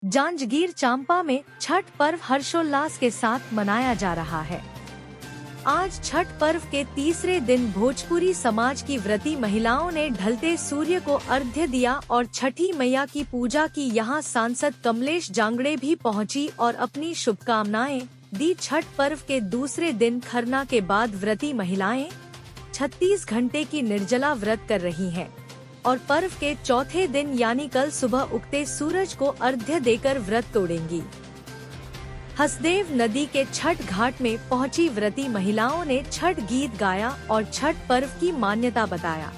जांजगीर चांपा में छठ पर्व हर्षोल्लास के साथ मनाया जा रहा है। आज छठ पर्व के तीसरे दिन भोजपुरी समाज की व्रती महिलाओं ने ढलते सूर्य को अर्घ्य दिया और छठी मैया की पूजा की। यहाँ सांसद कमलेश जांगड़े भी पहुंची और अपनी शुभकामनाएं दी। छठ पर्व के दूसरे दिन खरना के बाद व्रती महिलाएं 36 घंटे की निर्जला व्रत कर रही हैं और पर्व के चौथे दिन यानी कल सुबह उगते सूरज को अर्घ्य देकर व्रत तोड़ेंगी। हसदेव नदी के छठ घाट में पहुंची व्रती महिलाओं ने छठ गीत गाया और छठ पर्व की मान्यता बताया।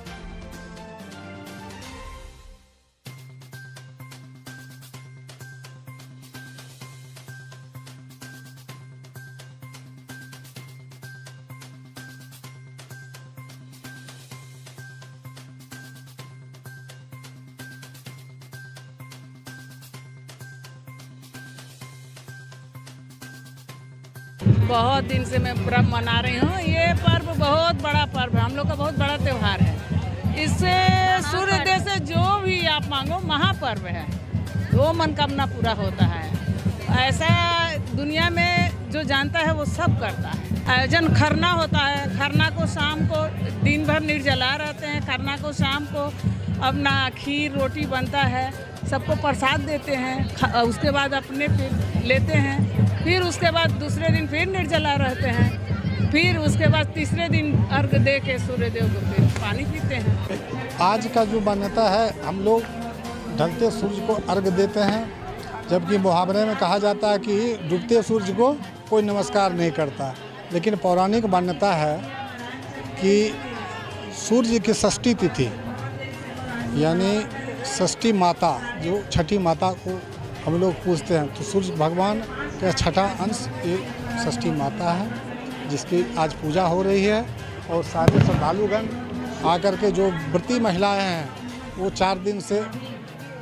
बहुत दिन से मैं पर्व मना रही हूँ। ये पर्व बहुत बड़ा पर्व है, हम लोग का बहुत बड़ा त्योहार है। इससे सूर्योदय से जो भी आप मांगो महापर्व है, वो मनकामना पूरा होता है। ऐसा दुनिया में जो जानता है वो सब करता है। आयोजन खरना होता है, खरना को शाम को दिन भर निर्जला रहते हैं। खरना को शाम को अपना खीर रोटी बनता है, सबको प्रसाद देते हैं। उसके बाद अपने फिर लेते हैं, फिर उसके बाद दूसरे दिन फिर निर्जला रहते हैं। फिर उसके बाद तीसरे दिन अर्घ दे के सूर्यदेव को फिर पानी पीते हैं। आज का जो मान्यता है, हम लोग ढलते सूर्य को अर्घ देते हैं, जबकि मुहावरे में कहा जाता है कि डूबते सूर्य को कोई नमस्कार नहीं करता। लेकिन पौराणिक मान्यता है कि सूर्य की षष्ठी तिथि यानी षष्ठी माता, जो छठी माता को हम लोग पूजते हैं, तो सूर्य भगवान का छठा अंश ये षष्ठी माता है, जिसकी आज पूजा हो रही है। और सारे श्रद्धालुगण आकर के जो व्रती महिलाएं हैं वो 4 दिन से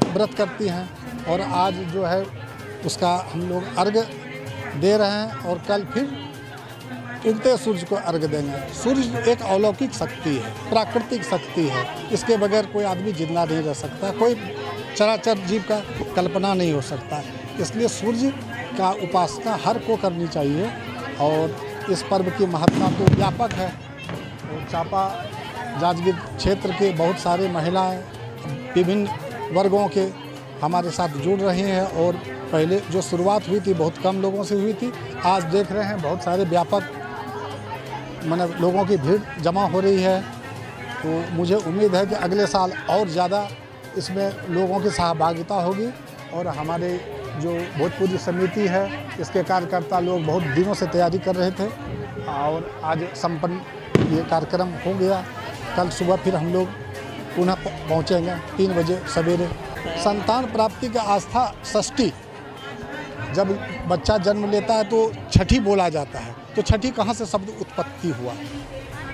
व्रत करती हैं और आज जो है उसका हम लोग अर्घ दे रहे हैं और कल फिर उगते सूर्य को अर्घ देंगे। सूर्य एक अलौकिक शक्ति है, प्राकृतिक शक्ति है, इसके बगैर कोई आदमी जिंदा नहीं रह सकता, कोई चराचर जीव का कल्पना नहीं हो सकता। इसलिए सूर्य का उपासना हर को करनी चाहिए और इस पर्व की महत्ता तो व्यापक है। और चांपा जांजगीर क्षेत्र के बहुत सारे महिलाएं विभिन्न वर्गों के हमारे साथ जुड़ रही हैं और पहले जो शुरुआत हुई थी बहुत कम लोगों से हुई थी, आज देख रहे हैं बहुत सारे व्यापक मतलब लोगों की भीड़ जमा हो रही है। तो मुझे उम्मीद है कि अगले साल और ज़्यादा इसमें लोगों की सहभागिता होगी और हमारे जो भोजपुरी समिति है इसके कार्यकर्ता लोग बहुत दिनों से तैयारी कर रहे थे और आज संपन्न ये कार्यक्रम हो गया। कल सुबह फिर हम लोग पुनः पहुँचेंगे 3 बजे सवेरे। संतान प्राप्ति का आस्था षष्ठी, जब बच्चा जन्म लेता है तो छठी बोला जाता है। तो छठी कहाँ से शब्द उत्पत्ति हुआ?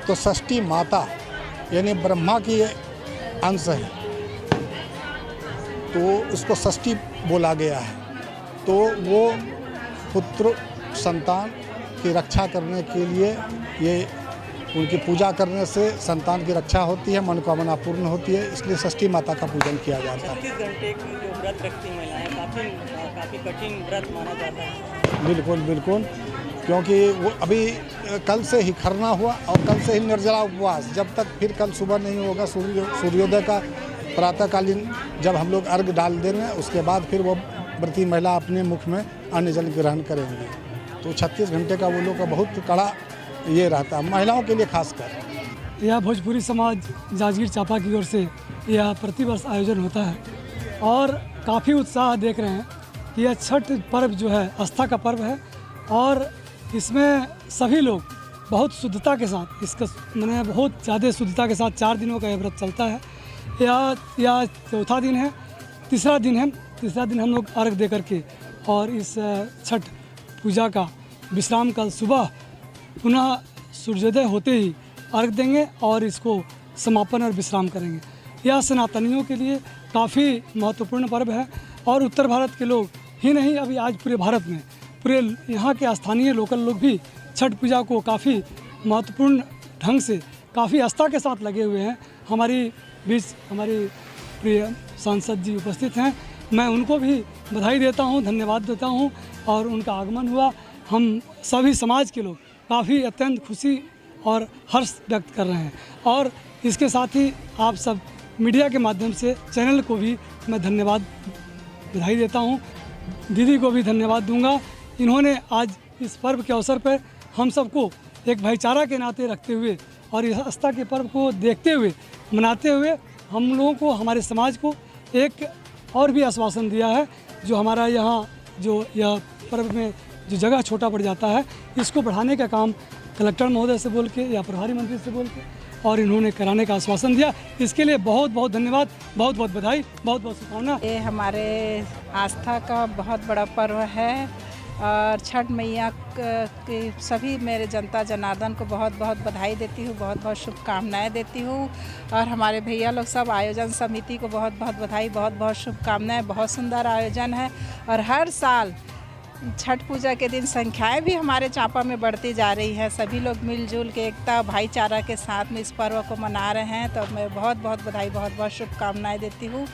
तो षष्ठी माता यानी ब्रह्मा की अंश है, तो उसको षष्ठी बोला गया है। तो वो पुत्र संतान की रक्षा करने के लिए ये उनकी पूजा करने से संतान की रक्षा होती है, मनोकामना पूर्ण होती है, इसलिए षष्ठी माता का पूजन किया जाता है। 36 घंटे की जो व्रत रखती महिलाएं काफ़ी कठिन व्रत माना जाता है। बिल्कुल बिल्कुल, क्योंकि वो अभी कल से ही खरना हुआ और कल से ही निर्जला उपवास, जब तक फिर कल सुबह नहीं होगा सूर्योदय का प्रातःकालीन जब हम लोग अर्घ डाल देंगे, उसके बाद फिर वो व्रती महिला अपने मुख में अन्न जल ग्रहण करेंगे। तो 36 घंटे का वो लोग का बहुत कड़ा ये रहता है, महिलाओं के लिए खासकर। यह भोजपुरी समाज जांजगीर चांपा की ओर से यह प्रतिवर्ष आयोजन होता है और काफ़ी उत्साह देख रहे हैं कि यह छठ पर्व जो है आस्था का पर्व है और इसमें सभी लोग बहुत शुद्धता के साथ इसका मैंने बहुत ज़्यादा शुद्धता के साथ 4 दिनों का यह व्रत चलता है। यह चौथा दिन है, तीसरा दिन हम लोग अर्घ दे करके और इस छठ पूजा का विश्राम कल सुबह पुनः सूर्योदय होते ही अर्घ देंगे और इसको समापन और विश्राम करेंगे। यह सनातनियों के लिए काफ़ी महत्वपूर्ण पर्व है और उत्तर भारत के लोग ही नहीं, अभी आज पूरे भारत में पूरे यहाँ के स्थानीय लोकल लोग भी छठ पूजा को काफ़ी महत्वपूर्ण ढंग से काफ़ी आस्था के साथ लगे हुए हैं। हमारी बीच हमारी प्रिय सांसद जी उपस्थित हैं। मैं उनको भी बधाई देता हूँ, धन्यवाद देता हूँ। और उनका आगमन हुआ, हम सभी समाज के लोग काफ़ी अत्यंत खुशी और हर्ष व्यक्त कर रहे हैं। और इसके साथ ही आप सब मीडिया के माध्यम से चैनल को भी मैं धन्यवाद बधाई देता हूँ। दीदी को भी धन्यवाद दूंगा। इन्होंने आज इस पर्व के अवसर पर हम सबको एक भाईचारा के नाते रखते हुए और इस आस्था के पर्व को देखते हुए, मनाते हुए हम लोगों को, हमारे समाज को एक और भी आश्वासन दिया है। जो हमारा यहाँ जो यह पर्व में जो जगह छोटा पड़ जाता है, इसको बढ़ाने का काम कलेक्टर महोदय से बोल के या प्रभारी मंत्री से बोल के और इन्होंने कराने का आश्वासन दिया। इसके लिए बहुत बहुत धन्यवाद, बहुत बहुत बधाई, बहुत बहुत शुभकामना। ये हमारे आस्था का बहुत बड़ा पर्व है और छठ मैया के सभी मेरे जनता जनार्दन को बहुत बहुत बधाई देती हूँ, बहुत बहुत शुभकामनाएं देती हूँ। और हमारे भैया लोग सब आयोजन समिति को बहुत बहुत बधाई, बहुत बहुत शुभकामनाएं। बहुत सुंदर आयोजन है और हर साल छठ पूजा के दिन संख्याएं भी हमारे चांपा में बढ़ती जा रही है। सभी लोग मिलजुल के एकता भाईचारा के साथ में इस पर्व को मना रहे हैं। तो मैं बहुत बहुत बधाई, बहुत बहुत शुभकामनाएं देती हूँ।